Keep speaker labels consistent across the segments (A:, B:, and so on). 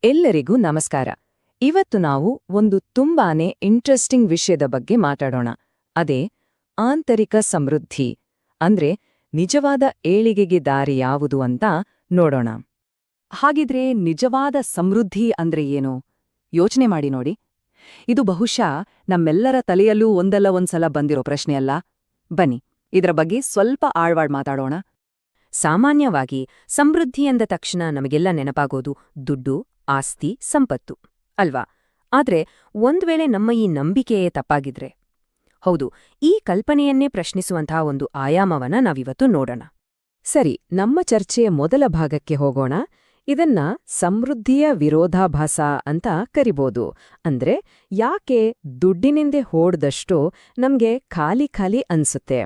A: ಎಲ್ಲರಿಗೂ ನಮಸ್ಕಾರ. ಇವತ್ತು ನಾವು ಒಂದು ತುಂಬಾನೇ ಇಂಟ್ರೆಸ್ಟಿಂಗ್ ವಿಷಯದ ಬಗ್ಗೆ ಮಾತಾಡೋಣ. ಅದೇ ಆಂತರಿಕ ಸಮೃದ್ಧಿ ಅಂದ್ರೆ ನಿಜವಾದ ಏಳಿಗೆಗೆ ದಾರಿ ಯಾವುದು ಅಂತ ನೋಡೋಣ. ಹಾಗಿದ್ರೆ ನಿಜವಾದ ಸಮೃದ್ಧಿ ಅಂದ್ರೆ ಏನು? ಯೋಚನೆ ಮಾಡಿ ನೋಡಿ. ಇದು ಬಹುಶಃ ನಮ್ಮೆಲ್ಲರ ತಲೆಯಲ್ಲೂ ಒಂದಲ್ಲ ಒಂದ್ಸಲ ಬಂದಿರೋ ಪ್ರಶ್ನೆಯಲ್ಲ. ಬನ್ನಿ ಇದರ ಬಗ್ಗೆ ಸ್ವಲ್ಪ ಆಳ್ವಾಡ್ ಮಾತಾಡೋಣ. ಸಾಮಾನ್ಯವಾಗಿ ಸಮೃದ್ಧಿ ಎಂದ ತಕ್ಷಣ ನಮಗೆಲ್ಲ ನೆನಪಾಗೋದು ದುಡ್ಡು, ಆಸ್ತಿ, ಸಂಪತ್ತು ಅಲ್ವಾ? ಆದ್ರೆ ಒಂದ್ವೇಳೆ ನಮ್ಮ ಈ ನಂಬಿಕೆಯೇ ತಪ್ಪಾಗಿದ್ರೆ? ಹೌದು, ಈ ಕಲ್ಪನೆಯನ್ನೇ ಪ್ರಶ್ನಿಸುವಂತಹ ಒಂದು ಆಯಾಮವನ್ನ ನಾವಿವತ್ತು ನೋಡೋಣ. ಸರಿ, ನಮ್ಮ ಚರ್ಚೆಯ ಮೊದಲ ಭಾಗಕ್ಕೆ ಹೋಗೋಣ. ಇದನ್ನ ಸಮೃದ್ಧಿಯ ವಿರೋಧಾಭಾಸ ಅಂತ ಕರಿಬೋದು. ಅಂದ್ರೆ ಯಾಕೆ ದುಡ್ಡಿನಿಂದೆ ಹೋಡ್ದಷ್ಟೋ ನಮ್ಗೆ ಖಾಲಿ ಖಾಲಿ ಅನ್ಸುತ್ತೆ?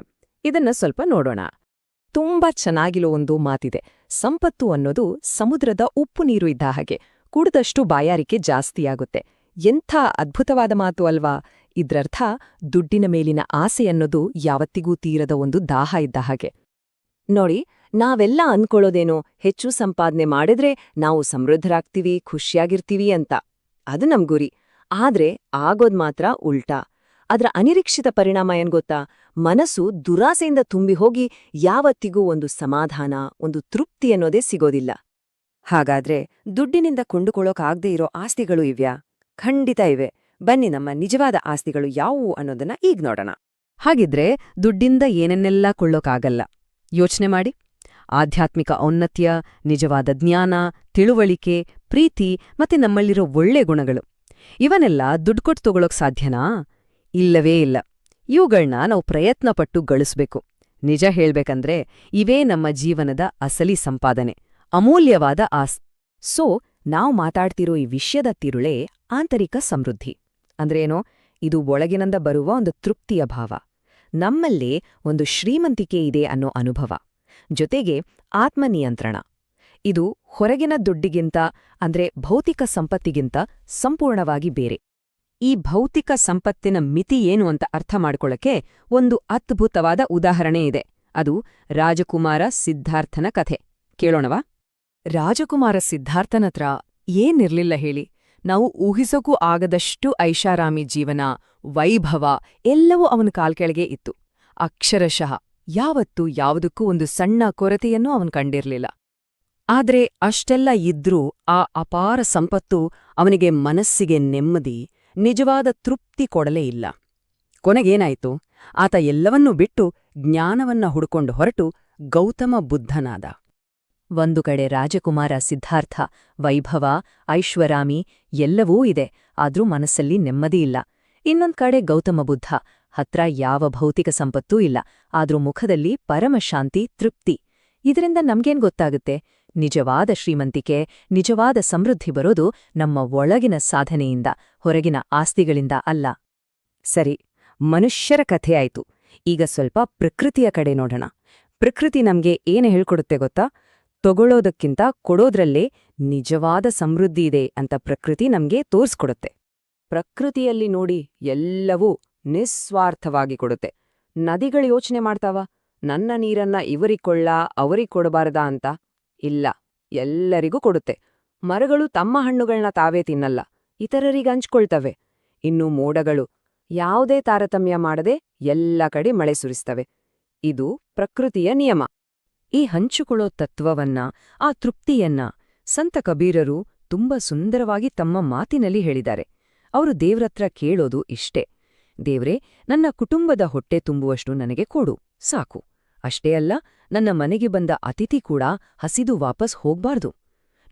A: ಇದನ್ನ ಸ್ವಲ್ಪ ನೋಡೋಣ. ತುಂಬಾ ಚೆನ್ನಾಗಿರೋ ಒಂದು ಮಾತಿದೆ. ಸಂಪತ್ತು ಅನ್ನೋದು ಸಮುದ್ರದ ಉಪ್ಪು ನೀರು ಇದ್ದ ಹಾಗೆ, ಕುಡ್ದಷ್ಟು ಬಾಯಾರಿಕೆ ಜಾಸ್ತಿಯಾಗುತ್ತೆ. ಎಂಥ ಅದ್ಭುತವಾದ ಮಾತು ಅಲ್ವಾ? ಇದ್ರರ್ಥ ದುಡ್ಡಿನ ಮೇಲಿನ ಆಸೆ ಅನ್ನೋದು ಯಾವತ್ತಿಗೂ ತೀರದ ಒಂದು ದಾಹ ಇದ್ದ ಹಾಗೆ. ನೋಡಿ, ನಾವೆಲ್ಲ ಅನ್ಕೊಳ್ಳೋದೇನೋ ಹೆಚ್ಚು ಸಂಪಾದನೆ ಮಾಡಿದ್ರೆ ನಾವು ಸಮೃದ್ಧರಾಗ್ತೀವಿ, ಖುಷಿಯಾಗಿರ್ತೀವಿ ಅಂತ. ಅದು ನಮ್ ಗುರಿ. ಆದ್ರೆ ಆಗೋದ್ ಮಾತ್ರ ಉಲ್ಟಾ. ಅದ್ರ ಅನಿರೀಕ್ಷಿತ ಪರಿಣಾಮ ಏನ್ಗೊತ್ತಾ? ಮನಸ್ಸು ದುರಾಸೆಯಿಂದ ತುಂಬಿ ಹೋಗಿ ಯಾವತ್ತಿಗೂ ಒಂದು ಸಮಾಧಾನ, ಒಂದು ತೃಪ್ತಿ ಅನ್ನೋದೇ ಸಿಗೋದಿಲ್ಲ. ಹಾಗಾದ್ರೆ ದುಡ್ಡಿನಿಂದ ಕೊಂಡುಕೊಳ್ಳೋಕಾಗ್ದೇ ಇರೋ ಆಸ್ತಿಗಳು ಇವ್ಯಾ? ಖಂಡಿತ ಇವೆ. ಬನ್ನಿ ನಮ್ಮ ನಿಜವಾದ ಆಸ್ತಿಗಳು ಯಾವುವು ಅನ್ನೋದನ್ನ ಈಗ ನೋಡೋಣ. ಹಾಗಿದ್ರೆ ದುಡ್ಡಿಂದ ಏನನ್ನೆಲ್ಲ ಕೊಳ್ಳೋಕಾಗಲ್ಲ? ಯೋಚನೆ ಮಾಡಿ. ಆಧ್ಯಾತ್ಮಿಕ ಔನ್ನತ್ಯ, ನಿಜವಾದ ಜ್ಞಾನ, ತಿಳುವಳಿಕೆ, ಪ್ರೀತಿ ಮತ್ತೆ ನಮ್ಮಲ್ಲಿರೋ ಒಳ್ಳೆ ಗುಣಗಳು, ಇವನ್ನೆಲ್ಲ ದುಡ್ಡು ಕೊಟ್ಟು ತಗೊಳೋಕ್ ಸಾಧ್ಯನಾ? ಇಲ್ಲವೇ ಇಲ್ಲ. ಇವುಗಳ್ನ ನಾವು ಪ್ರಯತ್ನಪಟ್ಟು ಗಳಿಸ್ಬೇಕು. ನಿಜ ಹೇಳ್ಬೇಕಂದ್ರೆ ಇವೇ ನಮ್ಮ ಜೀವನದ ಅಸಲಿ ಸಂಪಾದನೆ, ಅಮೂಲ್ಯವಾದ ಸೊ ನಾವು ಮಾತಾಡ್ತಿರೋ ಈ ವಿಷಯದ ತಿರುಳೇ ಆಂತರಿಕ ಸಮೃದ್ಧಿ. ಅಂದ್ರೇನೋ? ಇದು ಒಳಗಿನಿಂದ ಬರುವ ಒಂದು ತೃಪ್ತಿಯ ಭಾವ, ನಮ್ಮಲ್ಲೇ ಒಂದು ಶ್ರೀಮಂತಿಕೆ ಇದೆ ಅನ್ನೋ ಅನುಭವ, ಜೊತೆಗೆ ಆತ್ಮನಿಯಂತ್ರಣ. ಇದು ಹೊರಗಿನ ದುಡ್ಡಿಗಿಂತ ಅಂದ್ರೆ ಭೌತಿಕ ಸಂಪತ್ತಿಗಿಂತ ಸಂಪೂರ್ಣವಾಗಿ ಬೇರೆ. ಈ ಭೌತಿಕ ಸಂಪತ್ತಿನ ಮಿತಿ ಏನು ಅಂತ ಅರ್ಥ ಮಾಡ್ಕೊಳ್ಳಕ್ಕೆ ಒಂದು ಅದ್ಭುತವಾದ ಉದಾಹರಣೆ ಇದೆ. ಅದು ರಾಜಕುಮಾರ ಸಿದ್ಧಾರ್ಥನ ಕಥೆ. ಕೇಳೋಣವಾ? ರಾಜಕುಮಾರ ಸಿದ್ಧಾರ್ಥನತ್ರ ಏನಿರ್ಲಿಲ್ಲ ಹೇಳಿ. ನಾವು ಊಹಿಸೋಕೂ ಆಗದಷ್ಟು ಐಷಾರಾಮಿ ಜೀವನ, ವೈಭವ ಎಲ್ಲವೂ ಅವನ ಕಾಲ್ಕೆಳಗೆ ಇತ್ತು. ಅಕ್ಷರಶಃ ಯಾವತ್ತೂ ಯಾವುದಕ್ಕೂ ಒಂದು ಸಣ್ಣ ಕೊರತೆಯನ್ನೂ ಅವನು ಕಂಡಿರ್ಲಿಲ್ಲ. ಆದ್ರೆ ಅಷ್ಟೆಲ್ಲ ಇದ್ರೂ ಆ ಅಪಾರ ಸಂಪತ್ತು ಅವನಿಗೆ ಮನಸ್ಸಿಗೆ ನೆಮ್ಮದಿ, ನಿಜವಾದ ತೃಪ್ತಿ ಕೊಡಲೇ ಇಲ್ಲ. ಕೊನೆಗೇನಾಯ್ತು? ಆತ ಎಲ್ಲವನ್ನೂ ಬಿಟ್ಟು ಜ್ಞಾನವನ್ನ ಹುಡುಕೊಂಡು ಹೊರಟು ಗೌತಮ ಬುದ್ಧನಾದ. ಒಂದು ಕಡೆ ರಾಜಕುಮಾರ ಸಿದ್ಧಾರ್ಥ ವೈಭವ, ಐಶ್ವರಾಮಿ ಎಲ್ಲವೂ ಇದೆ, ಆದ್ರೂ ಮನಸ್ಸಲ್ಲಿ ನೆಮ್ಮದಿಯಿಲ್ಲ. ಇನ್ನೊಂದ್ ಕಡೆ ಗೌತಮ ಬುದ್ಧ, ಹತ್ರ ಯಾವ ಭೌತಿಕ ಸಂಪತ್ತೂ ಇಲ್ಲ, ಆದ್ರೂ ಮುಖದಲ್ಲಿ ಪರಮಶಾಂತಿ, ತೃಪ್ತಿ. ಇದರಿಂದ ನಮ್ಗೇನ್ ಗೊತ್ತಾಗುತ್ತೆ? ನಿಜವಾದ ಶ್ರೀಮಂತಿಕೆ, ನಿಜವಾದ ಸಮೃದ್ಧಿ ಬರೋದು ನಮ್ಮ ಒಳಗಿನ ಸಾಧನೆಯಿಂದ, ಹೊರಗಿನ ಆಸ್ತಿಗಳಿಂದ ಅಲ್ಲ. ಸರಿ, ಮನುಷ್ಯರ ಕಥೆ ಆಯ್ತು. ಈಗ ಸ್ವಲ್ಪ ಪ್ರಕೃತಿಯ ಕಡೆ ನೋಡೋಣ. ಪ್ರಕೃತಿ ನಮ್ಗೆ ಏನು ಹೇಳ್ಕೊಡುತ್ತೆ ಗೊತ್ತಾ? ತಗೊಳ್ಳೋದಕ್ಕಿಂತ ಕೊಡೋದ್ರಲ್ಲೇ ನಿಜವಾದ ಸಮೃದ್ಧಿ ಇದೆ ಅಂತ ಪ್ರಕೃತಿ ನಮ್ಗೆ ತೋರ್ಸ್ಕೊಡುತ್ತೆ. ಪ್ರಕೃತಿಯಲ್ಲಿ ನೋಡಿ, ಎಲ್ಲವೂ ನಿಸ್ವಾರ್ಥವಾಗಿ ಕೊಡುತ್ತೆ. ನದಿಗಳು ಯೋಚನೆ ಮಾಡ್ತಾವ, ನನ್ನ ನೀರನ್ನ ಇವರಿಗೊಳ್ಳ ಅವರಿಗೊಡಬಾರದಾ ಅಂತ? ಇಲ್ಲ, ಎಲ್ಲರಿಗೂ ಕೊಡುತ್ತೆ. ಮರಗಳು ತಮ್ಮ ಹಣ್ಣುಗಳನ್ನ ತಾವೇ ತಿನ್ನಲ್ಲ, ಇತರರಿಗೆ ಹಂಚ್ಕೊಳ್ತವೆ. ಇನ್ನು ಮೋಡಗಳು ಯಾವುದೇ ತಾರತಮ್ಯ ಮಾಡದೆ ಎಲ್ಲ ಕಡೆ ಮಳೆ ಸುರಿಸ್ತವೆ. ಇದು ಪ್ರಕೃತಿಯ ನಿಯಮ. ಈ ಹಂಚಿಕೊಳ್ಳೋ ತತ್ವವನ್ನ, ಆ ತೃಪ್ತಿಯನ್ನ ಸಂತ ಕಬೀರರು ತುಂಬಾ ಸುಂದರವಾಗಿ ತಮ್ಮ ಮಾತಿನಲ್ಲಿ ಹೇಳಿದ್ದಾರೆ. ಅವರು ದೇವ್ರತ್ರ ಕೇಳೋದು ಇಷ್ಟೇ: ದೇವ್ರೇ, ನನ್ನ ಕುಟುಂಬದ ಹೊಟ್ಟೆ ತುಂಬುವಷ್ಟು ನನಗೆ ಕೊಡು, ಸಾಕು. ಅಷ್ಟೇ ಅಲ್ಲ, ನನ್ನ ಮನೆಗೆ ಬಂದ ಅತಿಥಿ ಕೂಡ ಹಸಿದು ವಾಪಸ್ ಹೋಗ್ಬಾರ್ದು.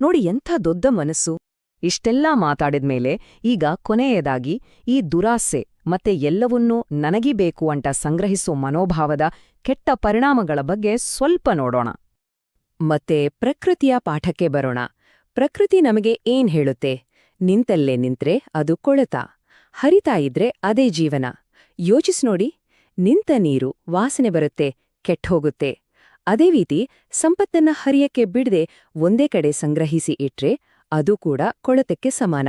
A: ನೋಡಿ ಎಂಥ ದೊಡ್ಡ ಮನಸ್ಸು! ಇಷ್ಟೆಲ್ಲ ಮಾತಾಡಿದ್ಮೇಲೆ ಈಗ ಕೊನೆಯದಾಗಿ ಈ ದುರಾಸೆ ಮತ್ತೆ ಎಲ್ಲವನ್ನೂ ನನಗೀ ಬೇಕು ಅಂತ ಸಂಗ್ರಹಿಸೋ ಮನೋಭಾವದ ಕೆಟ್ಟ ಪರಿಣಾಮಗಳ ಬಗ್ಗೆ ಸ್ವಲ್ಪ ನೋಡೋಣ. ಮತ್ತೆ ಪ್ರಕೃತಿಯ ಪಾಠಕ್ಕೆ ಬರೋಣ. ಪ್ರಕೃತಿ ನಮಗೆ ಏನ್ ಹೇಳುತ್ತೆ? ನಿಂತಲ್ಲೇ ನಿಂತ್ರೆ ಅದು ಕೊಳೆತ, ಹರಿತಾ ಇದ್ರೆ ಅದೇ ಜೀವನ. ಯೋಚಿಸ್ನೋಡಿ, ನಿಂತ ನೀರು ವಾಸನೆ ಬರುತ್ತೆ, ಕೆಟ್ಹೋಗುತ್ತೆ. ಅದೇ ರೀತಿ ಸಂಪತ್ತನ್ನ ಹರಿಯಕ್ಕೆ ಬಿಡದೆ ಒಂದೇ ಕಡೆ ಸಂಗ್ರಹಿಸಿ ಇಟ್ರೆ ಅದು ಕೂಡ ಕೊಳೆತಕ್ಕೆ ಸಮಾನ.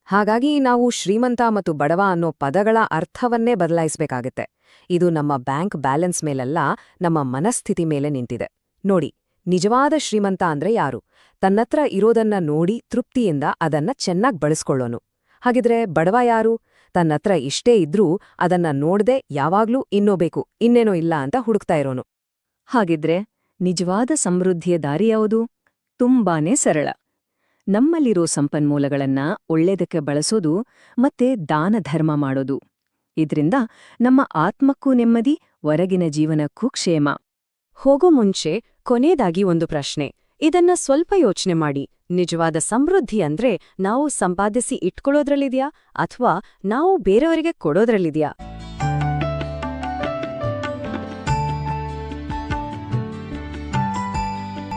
A: ಹಾಗಾಗಿ ನಾವು ಶ್ರೀಮಂತ ಮತ್ತು ಬಡವ ಅನ್ನೋ ಪದಗಳ ಅರ್ಥವನ್ನೇ ಬದಲಾಯಿಸಬೇಕಾಗತ್ತೆ. ಇದು ನಮ್ಮ ಬ್ಯಾಂಕ್ ಬ್ಯಾಲೆನ್ಸ್ ಮೇಲಲ್ಲ, ನಮ್ಮ ಮನಸ್ಥಿತಿ ಮೇಲೆ ನಿಂತಿದೆ. ನೋಡಿ,
B: ನಿಜವಾದ ಶ್ರೀಮಂತ ಅಂದ್ರೆ ಯಾರು? ತನ್ನತ್ರ ಇರೋದನ್ನ ನೋಡಿ ತೃಪ್ತಿಯಿಂದ ಅದನ್ನ ಚೆನ್ನಾಗ್ ಬಳಸ್ಕೊಳ್ಳೋನು. ಹಾಗಿದ್ರೆ ಬಡವ ಯಾರು? ತನ್ನತ್ರ ಇಷ್ಟೇ ಇದ್ರೂ ಅದನ್ನ ನೋಡ್ದೆ ಯಾವಾಗ್ಲೂ ಇನ್ನೂ ಬೇಕು, ಇನ್ನೇನೋ ಇಲ್ಲ ಅಂತ ಹುಡುಕ್ತಾ ಇರೋನು.
A: ಹಾಗಿದ್ರೆ ನಿಜವಾದ ಸಮೃದ್ಧಿಯ ದಾರಿ ಯಾವುದು? ತುಂಬಾನೇ ಸರಳ. ನಮ್ಮಲ್ಲಿರೋ ಸಂಪನ್ಮೂಲಗಳನ್ನ ಒಳ್ಳೆದಕ್ಕೆ ಬಳಸೋದು ಮತ್ತೆ ದಾನ ಧರ್ಮ ಮಾಡೋದು. ಇದ್ರಿಂದ ನಮ್ಮ ಆತ್ಮಕ್ಕೂ ನೆಮ್ಮದಿ, ಹೊರಗಿನ ಜೀವನಕ್ಕೂ ಕ್ಷೇಮ. ಹೋಗೋ ಮುಂಚೆ ಕೊನೇದಾಗಿ ಒಂದು ಪ್ರಶ್ನೆ. ಇದನ್ನ ಸ್ವಲ್ಪ ಯೋಚನೆ ಮಾಡಿ. ನಿಜವಾದ ಸಮೃದ್ಧಿ ಅಂದ್ರೆ ನಾವು ಸಂಪಾದಿಸಿ ಇಟ್ಕೊಳ್ಳೋದ್ರಲ್ಲಿದ್ಯಾ ಅಥವಾ ನಾವು ಬೇರೆಯವರಿಗೆ ಕೊಡೋದ್ರಲ್ಲಿದ್ಯಾ?